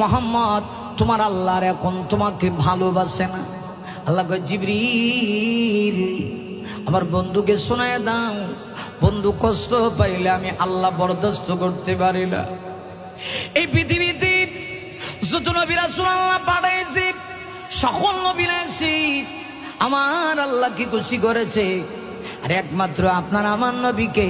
মোহাম্মদ তোমার আল্লাহর এখন তোমাকে ভালোবাসে না। আল্লাহ কয় জিবরিল আমার বন্ধুকে শোনায় দাও, বন্ধু কষ্ট পাইলে আমি আল্লাহ বরদাস্ত করতে পারি না। এই পৃথিবীতে যত নবী রাসূল আল্লাহ পাঠাইছে সকল নবী রাসূল আমার আল্লাহকে খুশি করেছে, আর একমাত্র আপনার আমার নবীকে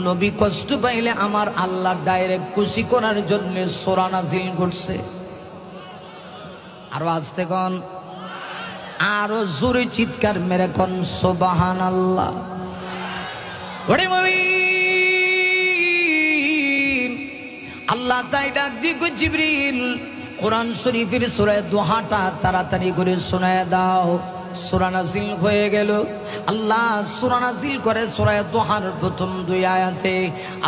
নবী কষ্ট পাইলে আমার আল্লাহ ডাইরেক্ট খুশি করার জন্য সূরা নাজিল করছে। আরো আস্তে কোন, আরো জোরে চিৎকার মেরে কোন সুবহানাল্লাহ। ওরে মুমিন আল্লাহ তাই ডাক দিগো জিবরিল কোরআন শরীফের সূরা দুহাটা তাড়াতাড়ি করে শোনায় দাও। সূরা নাজিল হয়ে গেল। আল্লাহ সূরা নাজিল করে সূরা দুহার প্রথম দুই আয়াতে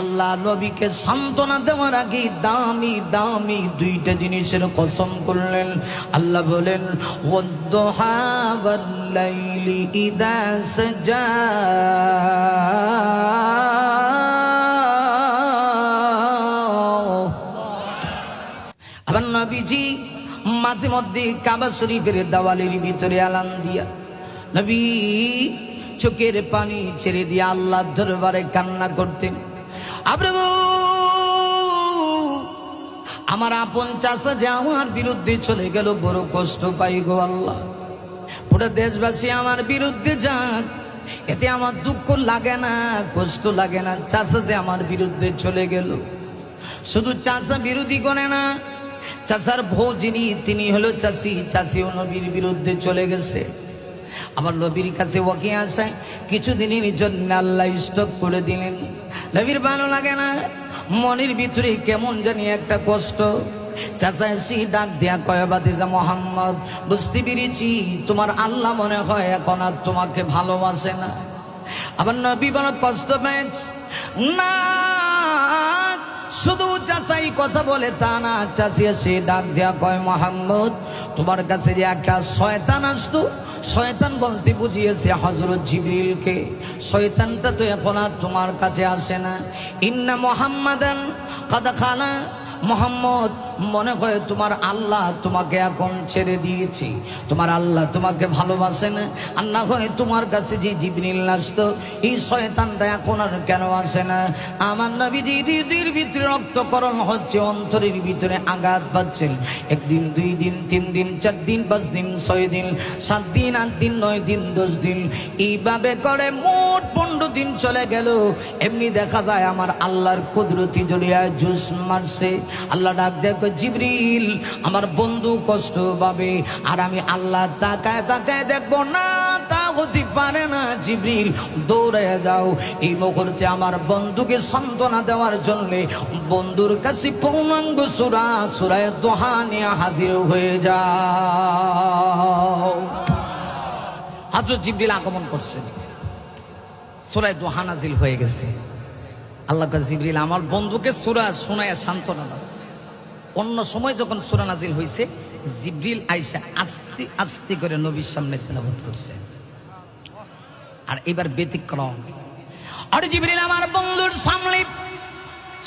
আল্লাহ নবীকে সান্ত্বনা দেওয়ার আগে দামি দামি দুইটা জিনিসের কসম করলেন। আল্লাহ বলেন ওয়াদ-দুহা ওয়াল-লাইলি ইযা সাজা, আবার নবীজি মাঝে মধ্যে কাবা শরীফের দেওয়ালের ভিতরে আলান দিয়া নবী চোখের পানি ছেড়ে দিয়ে আল্লাহর দরবারে কান্না করতেন। আব্রু আমার আপন চাচা যে আমার বিরুদ্ধে চলে গেল, বড় কষ্ট পাই গো আল্লাহ। পুরো দেশবাসী আমার বিরুদ্ধে যাক, এতে আমার দুঃখ লাগে না, কষ্ট লাগে না। চাচা যে আমার বিরুদ্ধে চলে গেল, শুধু চাচা বিরোধী করে না, চাচার বউ যিনি তিনি হলো চাচি, চাচিও নবীর বিরুদ্ধে চলে গেছে। আমার নবীর কাছে ওকে আসায় কিছুদিনের জন্য আল্লাহ স্টপ করে দিলেন। নবীর ভালো লাগে না, মনের ভিতরে কেমন জানি একটা কষ্ট। চাচা এসে ডাক দেয়া কয় বাতিজা মোহাম্মদ, বুঝতে পেরেছি তোমার আল্লাহ মনে হয় এখন আর তোমাকে ভালোবাসে না। আবার নবী বড় কষ্ট পেয়েছে না, শুধু চাচাই কথা বলে তা না, চাচি এসে ডাক দেয়া কয় মোহাম্মদ তোমার কাছে যে একটা শয়তান আসতো, শয়তান বলতে বুঝিয়েছে হযরত জিবরিলকে, শয়তানটা তো এখন আর তোমার কাছে আসে না। ইন্না মুহাম্মাদান কাদ খালা, মোহাম্মদ মনে হয় তোমার আল্লাহ তোমাকে এখন ছেড়ে দিয়েছে, তোমার আল্লাহ তোমাকে ভালোবাসে না। আর না হয় তোমার কাছে যে জিবরিল আসতো, এই শয়তানটা এখন আর কেন আসে না? আমার নবীজি হৃদয়ের ভিতরে রক্তকরণ হচ্ছে, অন্তরের ভিতরে আঘাত পাচ্ছেন। একদিন, দুই দিন, 3 দিন, 4 দিন, 5 দিন, 6 দিন, 7 দিন, 8 দিন, 9 দিন, 10 দিন, এইভাবে করে মোট 15 দিন চলে গেল। এমনি দেখা যায় আমার আল্লাহর কুদরতি জড়িয়ে জুস মারছে। আল্লাহ ডাক দেখো জিবরিল আমার বন্ধু কষ্ট পাবে, আর আমি আল্লাহ তাকায় তাকায় দেখবো না, তা হতে পারে না। জিবরিল দৌড়ে যাও, এই মুহূর্তে আমার বন্ধুকে সান্ত্বনা দেওয়ার জন্য বন্ধুর কাছে পূর্ণাঙ্গ সূরা সূরা দুহা নিয়ে হাজির হয়ে যাও। হযরত জিবরিল আগমন করছে, সূরা দুহা নাজিল হয়ে গেছে। আল্লাহ কয় জিবরিল আমার বন্ধুকে সূরা শোনায় সান্ত্বনা দাও। অন্য সময় যখন সূরা নাজিল হয়েছে, জিবরিল আয়েশা আস্তে আস্তে করে নবীর সামনে তেলাওয়াত করছে। আর এবার ব্যতিক্রম, আর জিবরিল আমার বন্ধুর সামনে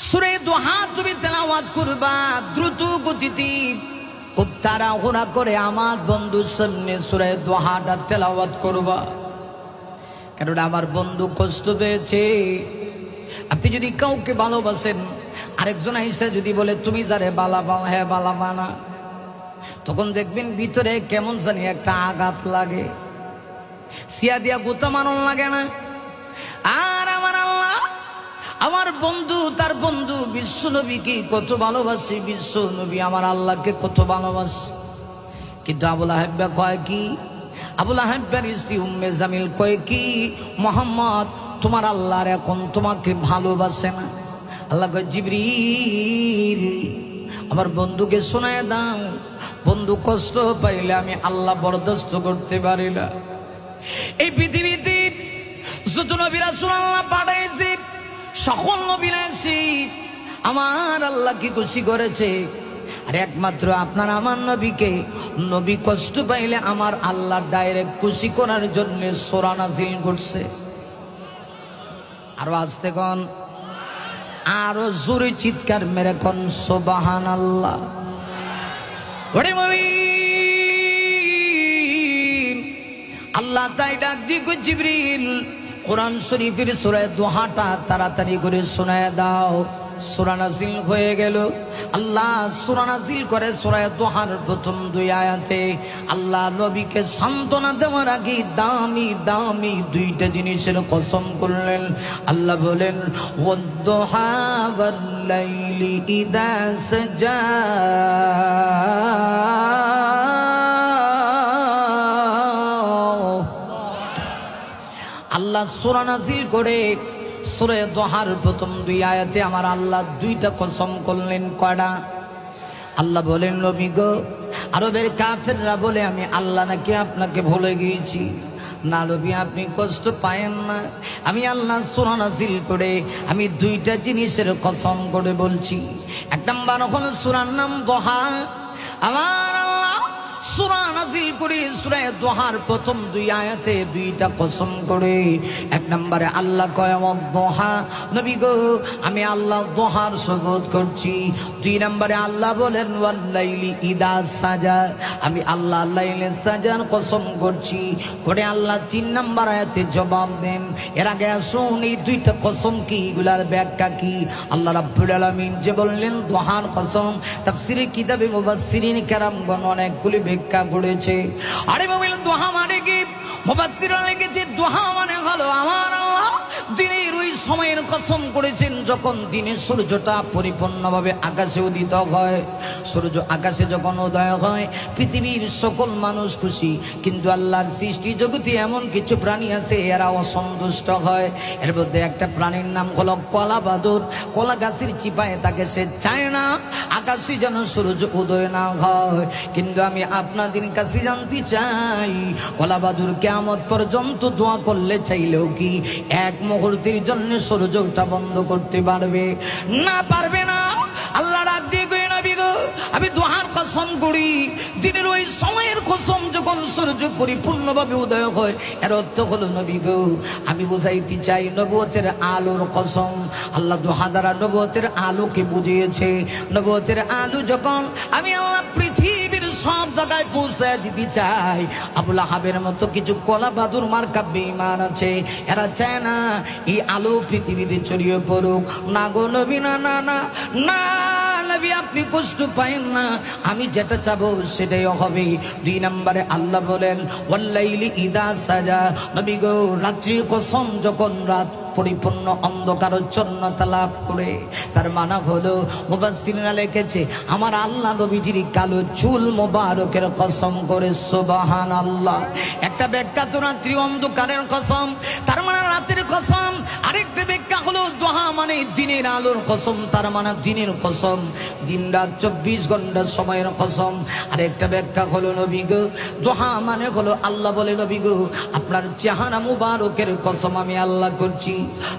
সূরা দুহা তুমি তেলাওয়াত করবা দ্রুত গতিতে, খুব তাড়াহুড়া করে আমার বন্ধুর সামনে সূরা দুহাটা তেলাওয়াত করবা, কারণ আমার বন্ধু কষ্ট পেয়েছে। আপনি যদি কাউকে ভালোবাসেন, আরেকজন আইসা যদি বলে তুমি যারে বালা পাও, হ্যাঁ বালা বানা, তখন দেখবেন ভিতরে কেমন জানি একটা আঘাত লাগে, সিয়া দিয়া গোতা মারণ লাগে না? আর আমার আল্লাহ আমার বন্ধু তার বন্ধু বিশ্ব নবীকে কত ভালোবাসে, বিশ্ব নবী আমার আল্লাহকে কত ভালোবাসে। কিন্তু আবুল আহাব কয় কি, আবুল আহাবের স্ত্রী উম্মে জামিল কয় কি, মোহাম্মদ তোমার আল্লাহর এখন তোমাকে ভালোবাসে না। আল্লাহ কয় জিবরিল আমার বন্ধুকে শোনায় দাও, বন্ধু কষ্ট পাইলে আমি আল্লাহ বরদাস্ত করতে পারি না। এই পৃথিবীতে যত নবী রাসূল আল্লাহ পাঠাইছে সকল নবী রাসূল আমার আল্লাহকে খুশি করেছে, আর একমাত্র আপনার আমার নবীকে নবী কষ্ট পাইলে আমার আল্লাহ ডাইরেক্ট খুশি করার জন্য সূরা নাজিল করছে। আরো আস্তে কোন, আরো জোরে চিৎকার মেরে কোন সুবহানাল্লাহ। ওরে মুমিন, আল্লাহ তাই ডাক দি গো জিবরিল, কোরআন শরীফের সূরা দোহাটা তাড়াতাড়ি করে শোনায় দাও। সূরা নাজিল হয়ে গেল। আল্লাহ সূরা নাজিল করে সূরা দোহার প্রথম 2 আয়াতে আল্লাহ নবীকে সান্ত্বনা দেওয়ার আগে দামি দামি 2টা জিনিসের কসম করলেন। আল্লাহ বলেন, ওয়াদ-দুহা ওয়াল-লাইলি ইযা সাজা, আল্লাহ সূরা নাজিল করে সূরা দোহার প্রথম 2 আয়াতে আমার আল্লাহ 2টা কসম করলেন। কয়টা? আল্লাহ বলেন, নবী গো, আরবের কাফেররা বলে আমি আল্লাহ নাকি আপনাকে ভুলে গিয়েছি। না নবী, আপনি কষ্ট পায়েন না, আমি আল্লাহ সূরা নাজিল করে আমি 2টা জিনিসের কসম করে বলছি। 1 নাম্বার হলো সূরার নাম দোহা। আমার আল্লাহ সূরা নাজিল করে সূরা দোহার প্রথম 2 আয়াতে 2টা কসম করে। 1 নম্বরে আল্লাহ কয় ওয়াদ-দুহা, নবী গো আমি আল্লাহ দোহার শপথ করছি। 2 নম্বরে আল্লাহ বলেন ওয়াল-লাইলি ইযা সাজা, আমি আল্লাহ লাইলে সাজার কসম করছি। করে আল্লাহ 3 নম্বর আয়াতে জবাব দেন। এর আগে আসুন এই 2টা কসম কি, এগুলার ব্যাখ্যা কি? আল্লাহ রাব্বুল আলামিন যে বললেন দোহার কসম, তাফসীরে কিতাবে মুফাসসিরিন কেরামগণ অনেকগুলি ব্যাখ্যা করেছে। আরে মুমিন, দোহা মানে কি? মুফাসসিররা লিখেছে দোহা মানে হলো আমার আল্লাহ দিনের ওই সময়ের কসম করেছেন যখন দিনের সূর্যটা পরিপূর্ণভাবে আকাশে উদিত হয়। সূর্য আকাশে যখন উদয় হয় পৃথিবীর সকল মানুষ খুশি, কিন্তু আল্লাহর সৃষ্টি জগতে এমন কিছু প্রাণী আছে এরা অসন্তুষ্ট হয়। এর মধ্যে একটা প্রাণীর নাম হলো কলা বাদুর। কলা গাছের চিপায় তাকে সে চায় না আকাশে যেন সূর্য উদয় না হয়। কিন্তু আমি আপনাদের কাছে জানতে চাই, কলা বাদুর কিয়ামত পর্যন্ত দোয়া করলে চাইলেও কি 1 মুহূর্তের জন্য সূর্যটা বন্ধ করতে পারবে? না, পারবে না। আল্লাহ ডাক দিয়ে কই, নবী গো আমি দোহার কসম করি, দিনের ওই সময়ের কসম যখন সূর্য পরিপূর্ণভাবে উদয় হয়। এর অর্থ হলো নবী গো আমি বুঝাইতে চাই নবুয়তের আলোর কসম। আল্লাহ দোহা দ্বারা নবুয়তের আলোকে বুঝিয়েছে। নবুয়তের আলো যখন আমি আল্লাহ পৃথিবীর সব জায়গায় পৌঁছায় দিতে চাই, আবু লাহাবের মতো কিছু কলা বাদুর মার্কা বেঈমান আছে, এরা চায় না এই আলো পৃথিবীতে ছড়িয়ে পড়ুক। না গো নবী, না না না না নবী, আপনি কষ্ট পায়েন না, আমি যেটা চাবো সেটাই হবে। 2 নম্বরে আল্লাহ বলেন ওয়াল-লাইলি ইযা সাজা, নবী গো রাত্রির কসম যখন রাত পরিপূর্ণ অন্ধকারচ্ছন্নতা লাভ করে। তার মানে হলো মুফাসসিররা লিখেছে আমার আল্লাহ নবীজির কালো চুল মোবারকের কসম করে। সুবহানাল্লাহ। একটা ব্যাখ্যা তো রাত্রি অন্ধকারের কসম, তার মানে রাতের কসম। আরেকটা ব্যাখ্যা হলো দোহা মানে দিনের আলোর কসম, তার মানে দিনের কসম, দিন রাত 24 ঘন্টা সময়ের কসম। আরেকটা ব্যাখ্যা হলো নবী গো দোহা মানে হলো আল্লাহ বলে, নবী গো আপনার চেহারা মুবারকের কসম আমি আল্লাহ করছি।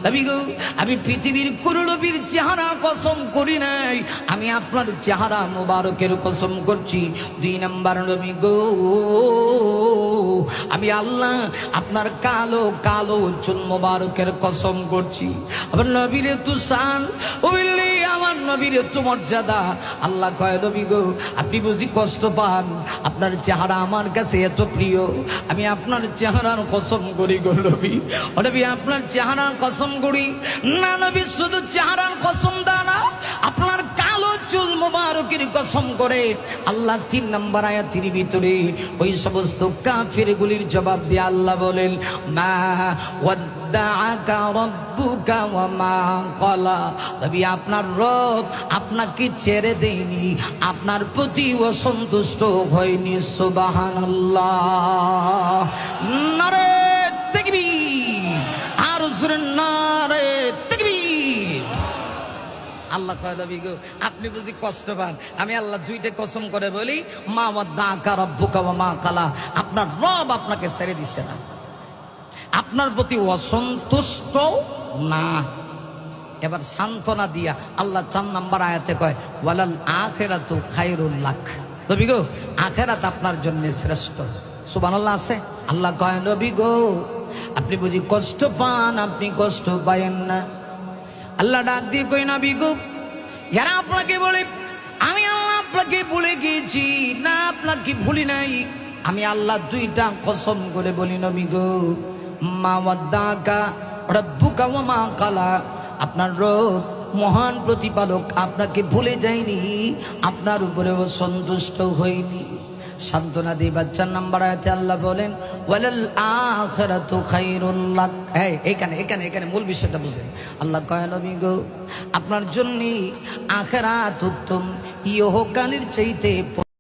নবী গো আমি পৃথিবীর কোন নবীর চেহারা কসম করি নাই, আমি আপনার চেহারা মুবারকের কসম করছি। 2 নম্বর নবী গো আমি আল্লাহ আপনার কালো কালো চুল মুবারকের কসম করছি। আবার নবীর এত শান, ওইলি আমার নবীর এত মর্যাদা। আল্লাহ কয় নবী গো আপনি বুঝি কষ্ট পান, আপনার চেহারা আমার কাছে এত প্রিয়, আমি আপনার চেহারার কসম করি গো নবী। ও নবী আপনার চেহারার কসম করি। না নবী, শুধু চেহারার কসম দা না, আপনার কালো চুল মুবারকের কসম করে। আল্লাহ 3 নম্বর আয়াতের ভিতরে ওই সমস্ত কাফিরগুলির জবাব দিয়ে আল্লাহ বলেন মা ওয়াদ্দাআকা রাব্বুকা ওয়া মা ক্বালা, নবী আপনার রব আপনাকে ছেড়ে দেয়নি, আপনার প্রতি অসন্তুষ্ট হয়নি। সুবহানাল্লাহ। নারে তাকবীর, আর জোরে নারে তাকবীর। আল্লাহ কয় নবী গো আপনি বুঝি কষ্ট পান, আমি আল্লাহ 2টা কসম করে বলি মা ওয়াদ্দাআকা রাব্বুকা ওয়া মা ক্বালা, আপনার রব আপনাকে ছেড়ে দিছে না, আপনার প্রতি অসন্তুষ্ট না। এবার সান্ত্বনা দিয়া আল্লাহ 4 নম্বর আয়াতে কয় ওয়ালাল আখিরাতু খায়রুল লাক, নবী গো আখিরাত আপনার জন্য শ্রেষ্ঠ। সুবহানাল্লাহ আছে। আল্লাহ কয় নবী গো আপনি বুঝি কষ্ট পান, আপনি কষ্ট পায়েন না। আল্লাহ ডাক দিয়ে কই নবী গো এরা আপনাকে বলে আমি আল্লাহ আপনাকে ভুলে গিয়েছি না আপনাকে ভুলি নাই। আমি আল্লাহ দুইটা কসম করে বলি নবী গো, মা ওয়াদ্দাকা রাব্বুকা ওয়া মা কালা, আপনার রব মহান প্রতিপালক আপনাকে ভুলে যায়নি, আপনার উপরেও সন্তুষ্ট হয়নি। সান্ত্বনা দিয়ে বাচ্চার নাম্বার আয়াতে আল্লাহ বলেন ওয়ালাল আখিরাতু খায়রুল লাক। এখানে এখানে এখানে মূল বিষয়টা বুঝেন। আল্লাহ কয় নবী গো, আপনার জন্য আখিরাত উত্তম, ইহকালের চাইতে